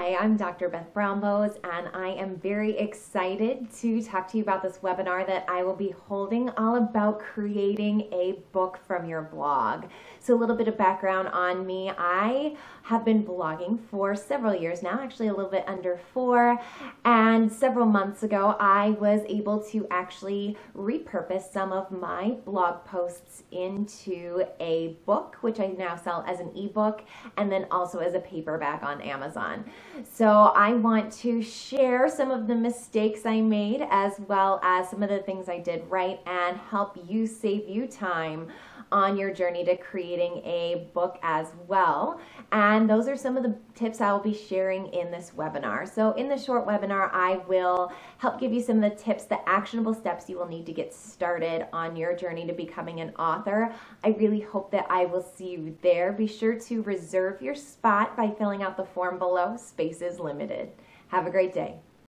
Hi, I'm Dr. Beth Brownbows, and I am very excited to talk to you about this webinar that I will be holding all about creating a book from your blog. So a little bit of background on me. I have been blogging for several years now, actually a little bit under 4, and several months ago I was able to actually repurpose some of my blog posts into a book, which I now sell as an ebook and then also as a paperback on Amazon. So I want to share some of the mistakes I made as well as some of the things I did right and help you save you time on your journey to creating a book as well. And those are some of the tips I will be sharing in this webinar. So in the short webinar, I will help give you some of the tips, the actionable steps you will need to get started on your journey to becoming an author. I really hope that I will see you there. Be sure to reserve your spot by filling out the form below. Space is limited. Have a great day.